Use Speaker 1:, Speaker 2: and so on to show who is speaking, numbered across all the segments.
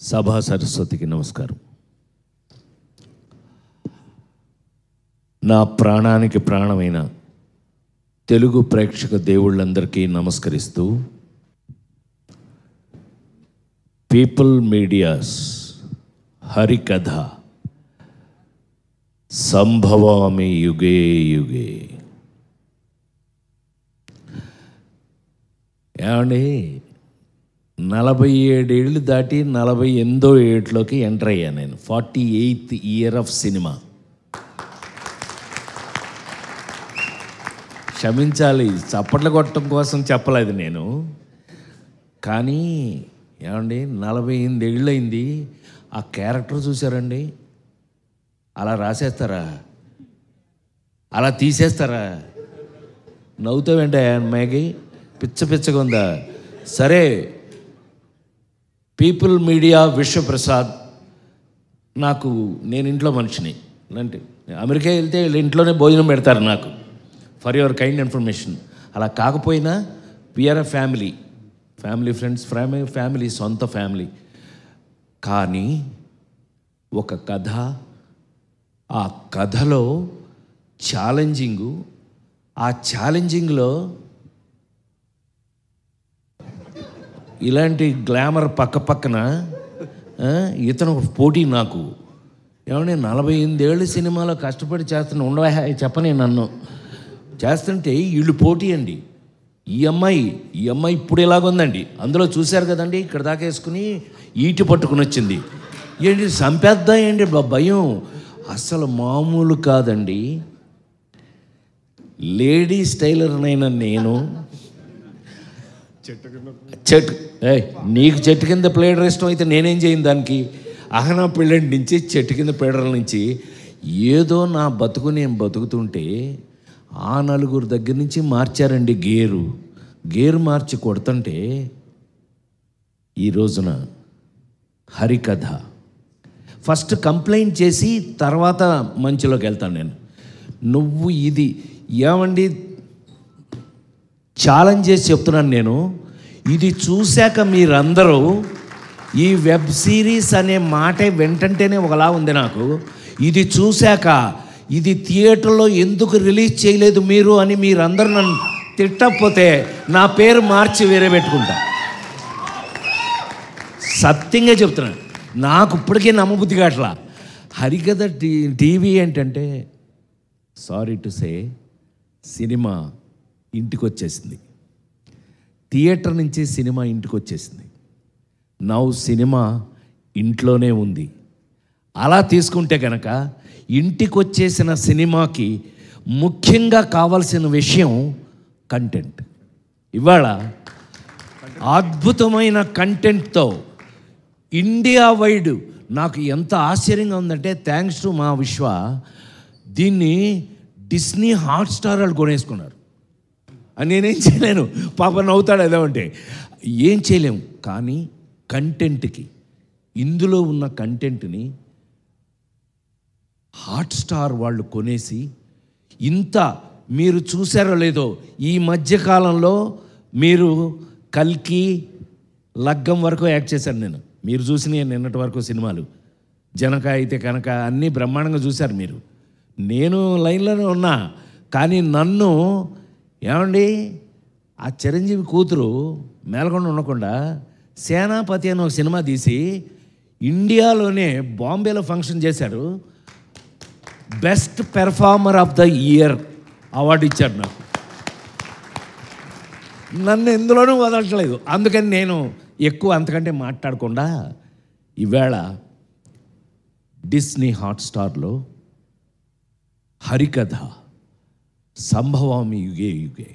Speaker 1: సభా సరస్వతికి నమస్కారం. నా ప్రాణానికి ప్రాణమైన తెలుగు ప్రేక్షక దేవుళ్ళందరికీ నమస్కరిస్తూ, పీపుల్ మీడియాస్ హరికథ సంభవామి యుగే యుగే. ఏమండి, 47 ఏళ్ళు దాటి 48వ ఏట్లోకి ఎంటర్ అయ్యాను నేను. 48th year of cinema. క్షమించాలి, చప్పట్లు కొట్టడం కోసం చెప్పలేదు నేను. కానీ ఏమండి, 48 ఏళ్ళు అయింది. ఆ క్యారెక్టర్ చూసారండి? అలా రాసేస్తారా? అలా తీసేస్తారా? నవ్వుతావేంటే అమ్మాయికి? పిచ్చగా ఉందా? సరే, పీపుల్ మీడియా విశ్వప్రసాద్. నేను ఇంట్లో మనిషిని. అంటే అమెరికా వెళ్తే ఇంట్లోనే భోజనం పెడతారు నాకు, ఫర్ యువర్ కైండ్ ఇన్ఫర్మేషన్. అలా కాకపోయినా we're a family friends, family, సొంత ఫ్యామిలీ. కానీ ఒక కథ, ఆ కథలో ఛాలెంజింగు, ఆ ఛాలెంజింగ్లో ఇలాంటి గ్లామర్ పక్కన ఇతను పోటీ నాకు. ఏమంటే 48 ఏళ్ళు సినిమాలో కష్టపడి చేస్తున్నా, ఉండవా చెప్పని నన్ను చేస్తుంటే వీళ్ళు పోటీ అండి. ఈ అమ్మాయి ఇప్పుడు ఇలాగుందండి. అందులో చూశారు కదండి, ఇక్కడ దాకా వేసుకుని ఈటి పట్టుకుని వచ్చింది. ఏంటి సంపేద్దా ఏంటి భయం? అసలు మామూలు కాదండి. లేడీ స్టైలర్నైనా నేను నీకు చెట్టు కింద ప్లేడర్ ఇష్టం అయితే నేనేం చేయను దానికి. అహనా పెళ్ళంటి నుంచి చెట్టు కింద ప్లేడర్ల నుంచి ఏదో నా బతుకు నేను బతుకుతుంటే ఆ నలుగురు దగ్గర నుంచి మార్చారండి గేరు మార్చి కొడుతుంటే ఈ రోజున హరికథ ఫస్ట్ కంప్లైంట్ చేసి తర్వాత మంచిలోకి వెళ్తాను నేను. నువ్వు ఇది ఏమండి ఛాలెంజ్ చేసి చెప్తున్నాను నేను. ఇది చూశాక మీరందరూ ఈ వెబ్ సిరీస్ అనే మాటే వెంటంటేనే ఒకలా ఉంది నాకు. ఇది చూశాక ఇది థియేటర్లో ఎందుకు రిలీజ్ చేయలేదు మీరు అని మీరందరూ నన్ను తిట్టకపోతే నా పేరు మార్చి వేరే పెట్టుకుంటా. సత్యంగా చెప్తున్నాను, నాకు ఇప్పటికే నమ్మబుద్ధి కావట్లా. హరికథ టీవీ ఏంటంటే, సారీ టు సే, సినిమా ఇంటికి వచ్చేసింది. థియేటర్ నుంచి సినిమా ఇంటికి వచ్చేసింది. నౌ సినిమా ఇంట్లోనే ఉంది. అలా తీసుకుంటే కనుక ఇంటికి వచ్చేసిన సినిమాకి ముఖ్యంగా కావాల్సిన విషయం కంటెంట్. ఇవాళ అద్భుతమైన కంటెంట్తో ఇండియా వైడ్ నాకు ఎంత ఆశ్చర్యంగా ఉందంటే, థ్యాంక్స్ టు మా విశ్వ, దీన్ని డిస్నీ హాట్స్టార్ వాళ్ళు కొనేసుకున్నారు. నేనేం చేయలేను, పాప నవ్వుతాడు ఏదో అంటే. ఏం చేయలేము. కానీ కంటెంట్కి, ఇందులో ఉన్న కంటెంట్ని హాట్స్టార్ వాళ్ళు కొనేసి ఇంత మీరు చూసారో లేదో, ఈ మధ్యకాలంలో మీరు కల్కి, లగ్గం వరకు యాక్ట్ చేశాను నేను. మీరు చూసిన నిన్నటి వరకు సినిమాలు, జనక అయితే కనుక అన్నీ బ్రహ్మాండంగా చూశారు మీరు. నేను లైన్లోనే ఉన్నా. కానీ నన్ను ఏమండి, ఆ చిరంజీవి కూతురు మేలకొండ ఉండకుండా సేనాపతి అని ఒక సినిమా తీసి ఇండియాలోనే బాంబేలో ఫంక్షన్ చేశారు. Best performer of the year award ఇచ్చారు నాకు. నన్ను ఎందులోనూ వదలట్లేదు. అందుకని నేను ఎక్కువ అంతకంటే మాట్లాడకుండా ఈవేళ డిస్నీ హాట్స్టార్లో హరికథ సంభవామి యుగే యుగే.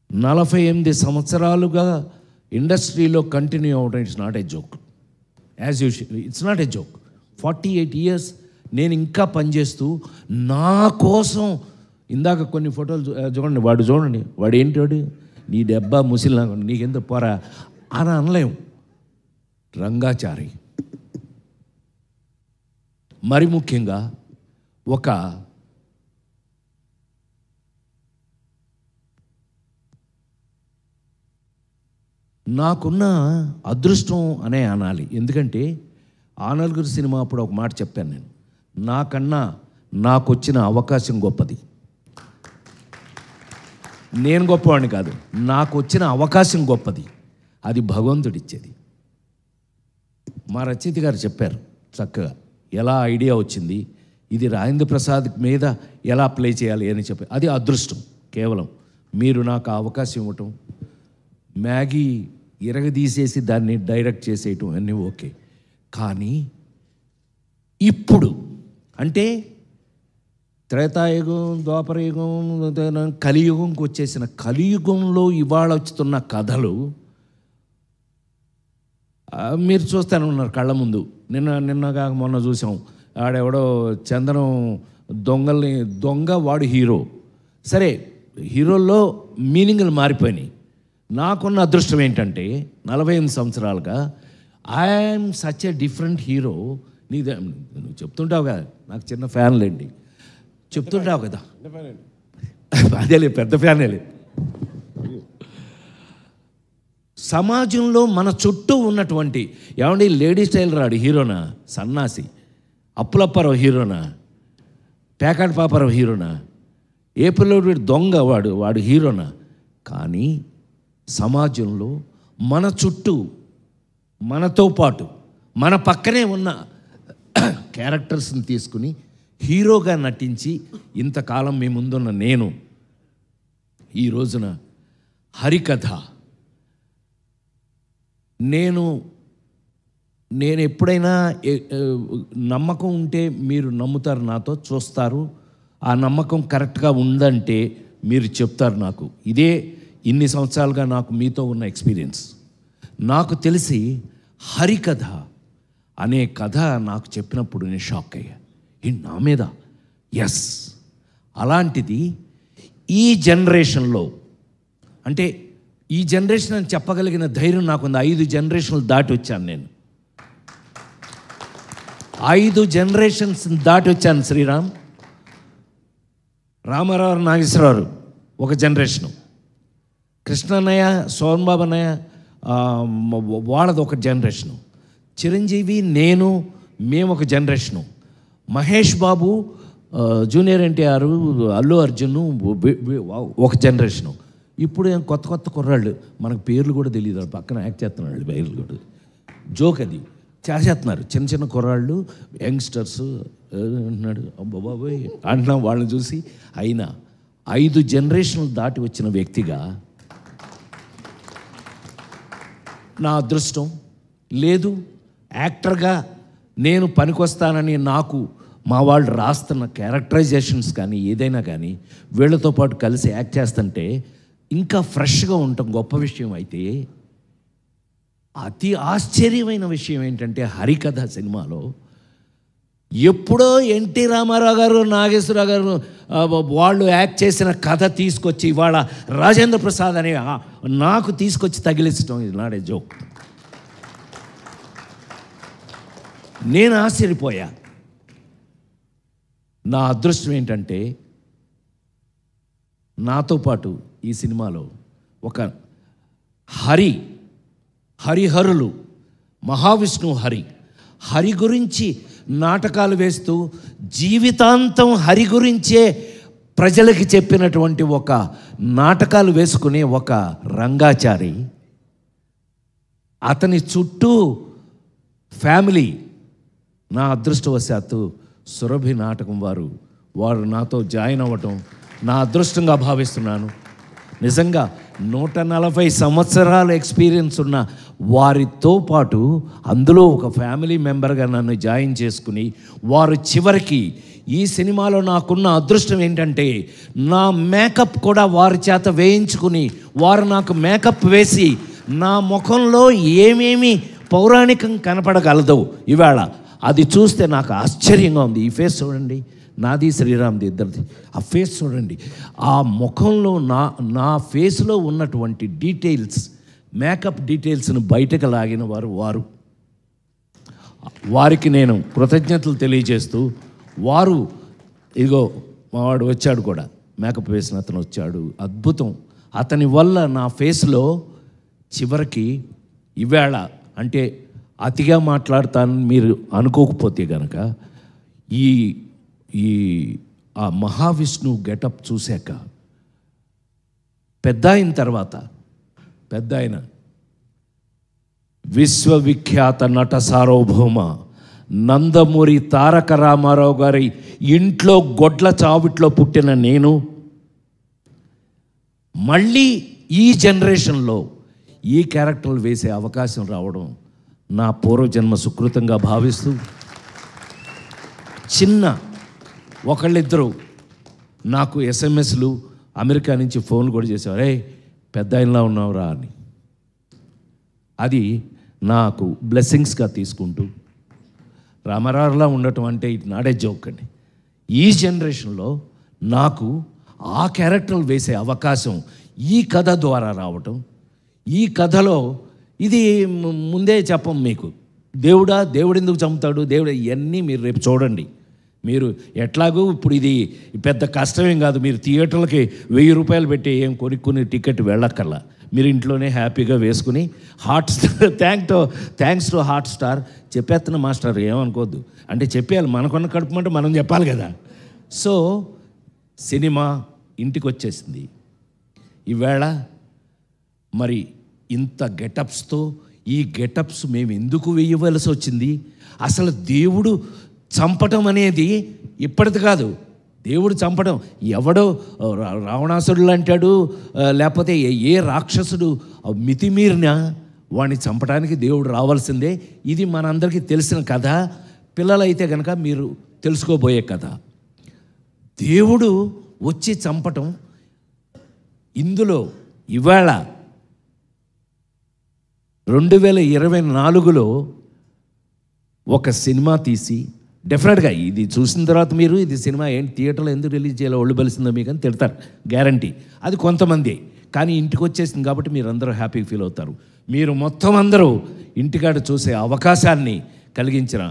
Speaker 1: 48 సంవత్సరాలుగా ఇండస్ట్రీలో కంటిన్యూ అవ్వడం it's not a joke. As usual it's not a joke. 48 years నేను ఇంకా పనిచేస్తూ నా కోసం. ఇందాక కొన్ని ఫోటోలు చూడండి, వాడు ఏంటి, నీ డబ్బా ముసిలినా నీకెందుకు పోరా అని అనలేము. రంగాచారి మరి ముఖ్యంగా ఒక నాకున్న అదృష్టం అనే అనాలి. ఎందుకంటే ఆ నలుగురు సినిమా అప్పుడు ఒక మాట చెప్పాను నేను, నాకన్నా నాకు వచ్చిన అవకాశం గొప్పది. నేను గొప్పవాడిని కాదు, నాకు వచ్చిన అవకాశం గొప్పది. అది భగవంతుడిచ్చేది. మా రచయిత గారు చెప్పారు చక్కగా ఎలా ఐడియా వచ్చింది, ఇది రాజేంద్ర ప్రసాద్ మీద ఎలా ప్లే చేయాలి అని చెప్పి. అది అదృష్టం. కేవలం మీరు నాకు అవకాశం ఇవ్వటం, మ్యాగీ ఇరగదీసేసి దాన్ని డైరెక్ట్ చేసేయటం అన్నీ ఓకే. కానీ ఇప్పుడు అంటే త్రేతాయుగం, ద్వాపరయుగం, కలియుగంకి వచ్చేసిన కలియుగంలో ఇవాళ వచ్చుతున్న కథలు మీరు చూస్తూనే ఉన్నారు కళ్ళ ముందు. నిన్నగా మొన్న చూసాం, ఆడెవడో చందనం దొంగ వాడు హీరో. సరే, హీరోల్లో మీనింగ్లు మారిపోయినాయి. నాకున్న అదృష్టం ఏంటంటే 48 సంవత్సరాలుగా I'm such a different hero. నువ్వు చెప్తుంటావు కదా, నాకు చిన్న ఫ్యాన్లేండి, చెప్తుంటావు కదా, అదేలే పెద్ద ఫ్యానేలే. సమాజంలో మన చుట్టూ ఉన్నటువంటి ఏమండి లేడీ స్టైల్ రాడు హీరోనా, సన్నాసి అప్పులప్పారావు హీరోనా, పేకాటి పాపారావు హీరోనా, ఏ పిల్లడు దొంగ వాడు హీరోనా. కానీ సమాజంలో మన చుట్టూ మనతో పాటు మన పక్కనే ఉన్న క్యారెక్టర్స్ని తీసుకుని హీరోగా నటించి ఇంతకాలం మీ ముందున్న నేను ఈ రోజున హరికథ నేను ఎప్పుడైనా నమ్మకం ఉంటే మీరు నమ్ముతారు, నాతో చూస్తారు. ఆ నమ్మకం కరెక్ట్గా ఉందంటే మీరు చెప్తారు నాకు. ఇదే ఇన్ని సంవత్సరాలుగా నాకు మీతో ఉన్న ఎక్స్పీరియన్స్. నాకు తెలిసి హరికథ అనే కథ నాకు చెప్పినప్పుడు నేను షాక్ అయ్యా. నా మీద ఎస్, అలాంటిది ఈ జనరేషన్లో, అంటే ఈ జనరేషన్ అని చెప్పగలిగిన ధైర్యం నాకుంది. 5 జనరేషన్లు దాటి వచ్చాను నేను, 5 జనరేషన్స్ దాటి వచ్చాను. శ్రీరామ్, రామారావు, నాగేశ్వరరావు ఒక జనరేషను, కృష్ణన్నయ్య, సోన్ బాబు అన్నయ్య వాళ్ళది ఒక జనరేషను, చిరంజీవి, మేము ఒక జనరేషను, మహేష్ బాబు, జూనియర్ ఎన్టీఆర్, అల్లు అర్జున్ ఒక జనరేషను. ఇప్పుడు కొత్త కుర్రాళ్ళు, మనకు పేర్లు కూడా తెలియదు, పక్కన యాక్ట్ చేస్తున్నాడు, పేర్లు కూడా జోక్ అది చేసేస్తున్నారు. చిన్న కుర్రాళ్ళు, యంగ్స్టర్స్ అంటున్నాడు, బాబాయ్ అంటున్నాం వాళ్ళని చూసి. అయినా 5 జనరేషన్లు దాటి వచ్చిన వ్యక్తిగా నా అదృష్టం లేదు. యాక్టర్గా నేను పనికొస్తానని నాకు మా వాళ్ళు రాస్తున్న క్యారెక్టరైజేషన్స్ కానీ ఏదైనా కానీ వీళ్ళతో పాటు కలిసి యాక్ట్ చేస్తుంటే ఇంకా ఫ్రెష్గా ఉండటం గొప్ప విషయం. అయితే అతి ఆశ్చర్యమైన విషయం ఏంటంటే హరికథ సినిమాలో ఎప్పుడో ఎన్టీ రామారావు గారు, నాగేశ్వరరావు గారు వాళ్ళు యాక్ట్ చేసిన కథ తీసుకొచ్చి ఇవాళ రాజేంద్ర ప్రసాద్ అనే నాకు తీసుకొచ్చి తగిలించడం, ఇది నాడే జోక్. నేను ఆశ్చర్యపోయా. నా అదృష్టం ఏంటంటే నాతో పాటు ఈ సినిమాలో ఒక హరిహరులు, మహావిష్ణువు హరి గురించి నాటకాలు వేస్తూ జీవితాంతం హరి గురించే ప్రజలకి చెప్పినటువంటి ఒక నాటకాలు వేసుకునే ఒక రంగాచారి, అతని చుట్టూ ఫ్యామిలీ. నా అదృష్టవశాత్తు సురభి నాటకం వారు నాతో జాయిన్ అవ్వటం నా అదృష్టంగా భావిస్తున్నాను. నిజంగా 140 సంవత్సరాల ఎక్స్పీరియన్స్ ఉన్న వారితో పాటు అందులో ఒక ఫ్యామిలీ మెంబర్గా నన్ను జాయిన్ చేసుకుని వారు చివరికి ఈ సినిమాలో నాకున్న అదృష్టం ఏంటంటే నా మేకప్ కూడా వారి చేత వేయించుకుని వారు నాకు మేకప్ వేసి నా ముఖంలో ఏమేమి పౌరాణికం కనపడగలదో ఇవాళ అది చూస్తే నాకు ఆశ్చర్యంగా ఉంది. ఈ ఫేస్ చూడండి, నాది శ్రీరామ్ది ఇద్దరిది. ఆ ఫేస్ చూడండి, ఆ ముఖంలో నా ఫేస్లో ఉన్నటువంటి డీటెయిల్స్, మేకప్ డీటెయిల్స్ను బయటకు లాగిన వారికి నేను కృతజ్ఞతలు తెలియజేస్తూ, వారు ఇదిగో మావాడు వచ్చాడు కూడా, మేకప్ వేసిన అతను వచ్చాడు, అద్భుతం. అతని వల్ల నా ఫేస్లో చివరికి ఈవేళ అంటే అతిగా మాట్లాడతానని మీరు అనుకోకపోతే కనుక ఈ ఈ ఆ మహావిష్ణువు గెటప్ చూశాక పెద్ద అయిన తర్వాత పెద్ద ఆయన విశ్వవిఖ్యాత నట సార్వభౌమ నందమూరి తారక రామారావు గారి ఇంట్లో గొడ్ల చావిట్లో పుట్టిన నేను మళ్ళీ ఈ జనరేషన్లో ఈ క్యారెక్టర్లు వేసే అవకాశం రావడం నా పూర్వజన్మ సుకృతంగా భావిస్తూ చిన్న ఒకళ్ళిద్దరు నాకు ఎస్ఎంఎస్లు అమెరికా నుంచి ఫోన్లు కూడా చేసేవారు, రే పెద్ద ఆయనలా ఉన్నావురా అని. అది నాకు బ్లెస్సింగ్స్గా తీసుకుంటూ రామారావులా ఉండటం అంటే ఇట్ నాట్ ఏ జోక్ అండి. ఈ జనరేషన్లో నాకు ఆ క్యారెక్టర్లు వేసే అవకాశం ఈ కథ ద్వారా రావటం, ఈ కథలో ఇది ముందే చెప్పం మీకు, దేవుడు ఎందుకు చంపుతాడు, దేవుడు ఇవన్నీ మీరు రేపు చూడండి. మీరు ఎట్లాగూ ఇప్పుడు ఇది పెద్ద కష్టమేం కాదు, మీరు థియేటర్లకి 1000 రూపాయలు పెట్టి ఏం కొనుక్కుని టికెట్ వెళ్ళక్కర్లా, మీరు ఇంట్లోనే హ్యాపీగా వేసుకుని హాట్స్టార్ థ్యాంక్స్ టు హాట్స్టార్ చెప్పేస్తున్న మాస్టర్ ఏమనుకోవద్దు, అంటే చెప్పేయాలి, మనకున్న కడుపుమంటే మనం చెప్పాలి కదా. సో సినిమా ఇంటికి వచ్చేసింది. ఈవేళ మరి ఇంత గెటప్స్తో ఈ గెటప్స్ మేము ఎందుకు వేయవలసి వచ్చింది, అసలు దేవుడు చంపటం అనేది ఇప్పటిది కాదు. దేవుడు చంపడం ఎవడో రావణాసురుడు అంటాడు, లేకపోతే ఏ రాక్షసుడు మితిమీరినా వాడిని చంపడానికి దేవుడు రావాల్సిందే. ఇది మనందరికీ తెలిసిన కథ. పిల్లలైతే కనుక మీరు తెలుసుకోబోయే కథ. దేవుడు వచ్చి చంపటం ఇందులో ఇవాళ 2024లో ఒక సినిమా తీసి డెఫినెట్గా ఇది చూసిన తర్వాత మీరు ఇది సినిమా ఏంటి థియేటర్లో ఎందుకు రిలీజ్ చేయాలో ఒళ్ళు బలిసిందో మీకు అని తిడతారు, గ్యారంటీ. అది కొంతమంది, కానీ ఇంటికి వచ్చేసింది కాబట్టి మీరు అందరూ హ్యాపీ ఫీల్ అవుతారు. మీరు మొత్తం అందరూ ఇంటికాడ చూసే అవకాశాన్ని కలిగించిన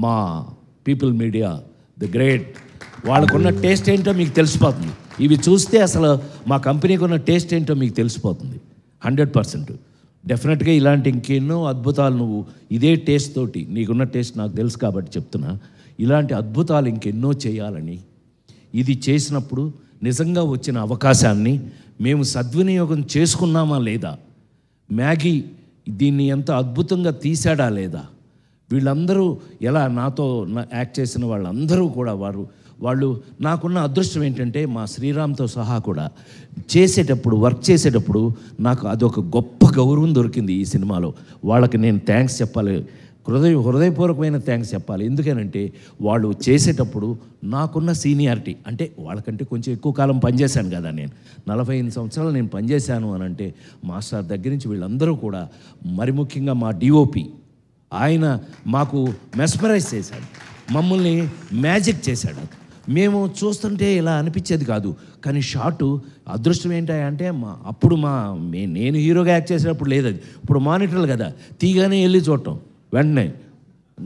Speaker 1: మా పీపుల్ మీడియా ది గ్రేట్, వాళ్ళకున్న టేస్ట్ ఏంటో మీకు తెలిసిపోతుంది. ఇవి చూస్తే అసలు మా కంపెనీకి ఉన్న టేస్ట్ ఏంటో మీకు తెలిసిపోతుంది 100%. డెఫినెట్గా ఇలాంటి ఇంకెన్నో అద్భుతాలు నువ్వు ఇదే టేస్ట్ తోటి, నీకున్న టేస్ట్ నాకు తెలుసు కాబట్టి చెప్తున్నా, ఇలాంటి అద్భుతాలు ఇంకెన్నో చేయాలని, ఇది చేసినప్పుడు నిజంగా వచ్చిన అవకాశాన్ని మేము సద్వినియోగం చేసుకున్నామా లేదా, మ్యాగీ దీన్ని ఎంత అద్భుతంగా తీశాడా లేదా, వీళ్ళందరూ ఎలా నాతో యాక్ట్ చేసిన వాళ్ళందరూ కూడా వాళ్ళు నాకున్న అదృష్టం ఏంటంటే మా శ్రీరామ్తో సహా కూడా వర్క్ చేసేటప్పుడు నాకు అదొక గొప్ప గౌరవం దొరికింది ఈ సినిమాలో. వాళ్ళకి నేను థ్యాంక్స్ చెప్పాలి, హృదయపూర్వకమైన థ్యాంక్స్ చెప్పాలి. ఎందుకనంటే వాళ్ళు చేసేటప్పుడు నాకున్న సీనియారిటీ, అంటే వాళ్ళకంటే కొంచెం ఎక్కువ కాలం పనిచేశాను కదా, నేను 45 సంవత్సరాలు నేను పనిచేశాను అని అంటే మాస్టర్ దగ్గర నుంచి వీళ్ళందరూ కూడా, మరి ముఖ్యంగా మా డిఓపి ఆయన మాకు మెస్మరైజ్ చేశాడు, మమ్మల్ని మ్యాజిక్ చేశాడు. మేము చూస్తుంటే ఇలా అనిపించేది కాదు, కానీ షార్టు అదృష్టం ఏంటంటే అప్పుడు నేను హీరోగా యాక్ట్ చేసేటప్పుడు లేదు, అది ఇప్పుడు మానిటర్లు కదా, తీగానే వెళ్ళి చూడటం వెంటనే,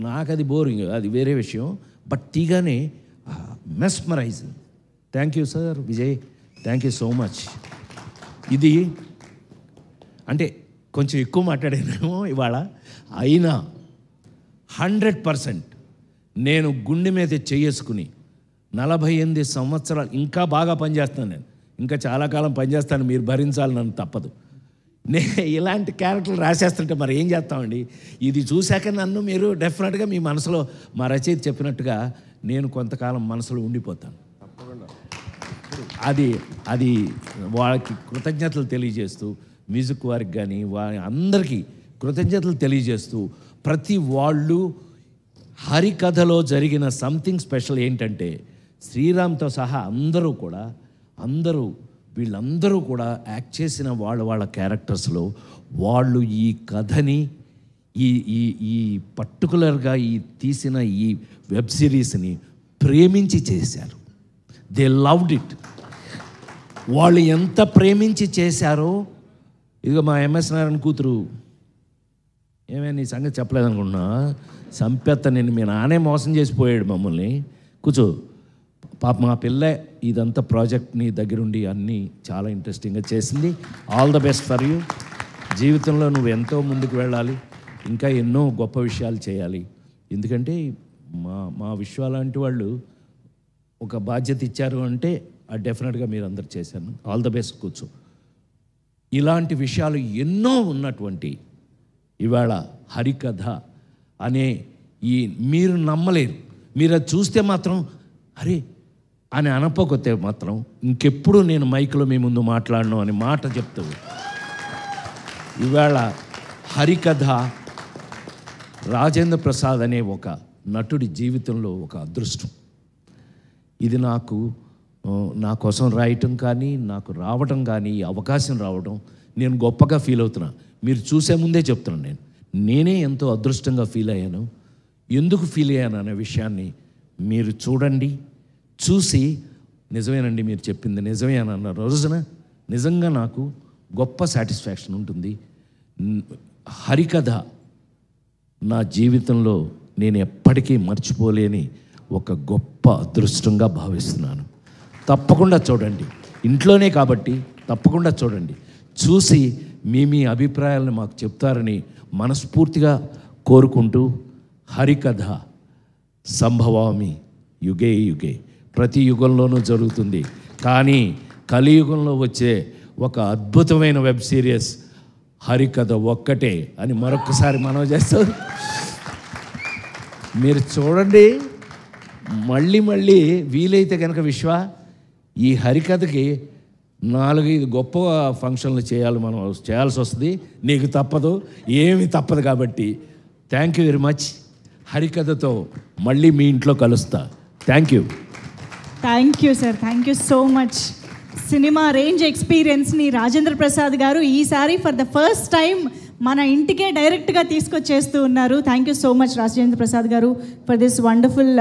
Speaker 1: నాకు అది బోరింగ్, అది వేరే విషయం. బట్ తీగానే mesmerizing. Thank you sir Vijay, thank you so much. ఇది అంటే కొంచెం ఎక్కువ మాట్లాడానేమో ఇవాళ, అయినా 100% నేను గుండె మీద చేసుకుని 48 సంవత్సరాలు ఇంకా బాగా పనిచేస్తాను. నేను ఇంకా చాలా కాలం పనిచేస్తాను, మీరు భరించాలి, నన్ను తప్పదు. ఇలాంటి క్యారెక్టర్లు రాసేస్తుంటే మరి ఏం చేస్తామండి. ఇది చూశాక నన్ను మీరు డెఫినెట్గా మీ మనసులో మా రచయిత చెప్పినట్టుగా నేను కొంతకాలం మనసులో ఉండిపోతాను. అది వాళ్ళకి కృతజ్ఞతలు తెలియజేస్తూ, మ్యూజిక్ వారికి కానీ అందరికీ కృతజ్ఞతలు తెలియజేస్తూ, ప్రతి వాళ్ళు హరికథలో జరిగిన సంథింగ్ స్పెషల్ ఏంటంటే శ్రీరామ్తో సహా వీళ్ళందరూ కూడా యాక్ట్ చేసిన వాళ్ళ క్యారెక్టర్స్లో వాళ్ళు ఈ కథని ఈ పర్టికులర్గా తీసిన ఈ వెబ్ సిరీస్ని ప్రేమించి చేశారు. They loved it. వాళ్ళు ఎంత ప్రేమించి చేశారో, ఇదిగో మా ఎంఎస్ నారాయణ కూతురు, ఏమైనా నీ సంగతి చెప్పలేదనుకున్నా, సంపెత్త నిన్ను మీ నానే మోసం చేసిపోయాడు మమ్మల్ని, కూర్చో పాప మా పిల్ల ఇదంతా ప్రాజెక్ట్ని దగ్గరుండి అన్నీ చాలా ఇంట్రెస్టింగ్గా చేసింది. All the best for you. జీవితంలో నువ్వు ఎంతో ముందుకు వెళ్ళాలి, ఇంకా ఎన్నో గొప్ప విషయాలు చేయాలి. ఎందుకంటే మా విశ్వాలాంటి వాళ్ళు ఒక బాధ్యత ఇచ్చారు అంటే అది డెఫినెట్గా మీరు అందరు చేశాను. All the best. కూర్చో. ఇలాంటి విషయాలు ఎన్నో ఉన్నటువంటి ఇవాళ హరికథ అనే మీరు నమ్మలేరు. మీరు అది చూస్తే మాత్రం అరే అని అనకపోతే మాత్రం ఇంకెప్పుడు నేను మైక్లో మీ ముందు మాట్లాడను అని మాట చెప్తావు. ఇవాళ హరికథ రాజేంద్ర ప్రసాద్ అనే ఒక నటుడి జీవితంలో ఒక అదృష్టం. ఇది నా కోసం రాయటం కానీ, నాకు రావడం కానీ, అవకాశం రావడం నేను గొప్పగా ఫీల్ అవుతున్నా. మీరు చూసే ముందే చెప్తున్నాను, నేనే ఎంతో అదృష్టంగా ఫీల్ అయ్యాను. ఎందుకు ఫీల్ అయ్యాను అనే విషయాన్ని మీరు చూడండి. చూసి నిజమేనండి మీరు చెప్పింది నిజమే అని అన్న రోజున నిజంగా నాకు గొప్ప సాటిస్ఫాక్షన్ ఉంటుంది. హరికథ నా జీవితంలో నేను ఎప్పటికీ మర్చిపోలేని ఒక గొప్ప అదృష్టంగా భావిస్తున్నాను. తప్పకుండా చూడండి, ఇంట్లోనే కాబట్టి తప్పకుండా చూడండి. చూసి మీ అభిప్రాయాలను మాకు చెప్తారని మనస్ఫూర్తిగా కోరుకుంటూ, హరికథ సంభవామి యుగే యుగే, ప్రతి యుగంలోనూ జరుగుతుంది. కానీ కలియుగంలో వచ్చే ఒక అద్భుతమైన వెబ్ సిరీస్ హరికథ ఒక్కటే అని మరొకసారి మనవి చేస్తాం. మీరు చూడండి, మళ్ళీ వీలైతే కనుక ఈ హరికథకి 4-5 గొప్ప ఫంక్షన్లు చేయాల్సి వస్తుంది. నీకు తప్పదు, ఏమి తప్పదు. కాబట్టి థ్యాంక్ యూ వెరీ మచ్. హరికథతో మళ్ళీ మీ ఇంట్లో కలుస్తా. Thank you
Speaker 2: sir. Thank you so much. Cinema range ఎక్స్పీరియన్స్ని రాజేంద్ర ప్రసాద్ గారు ఈసారి ఫర్ ద ఫస్ట్ టైం మన ఇంటికే డైరెక్ట్గా తీసుకొచ్చేస్తూ ఉన్నారు. Thank you so much Rajendra Prasad గారు ఫర్ దిస్ వండర్ఫుల్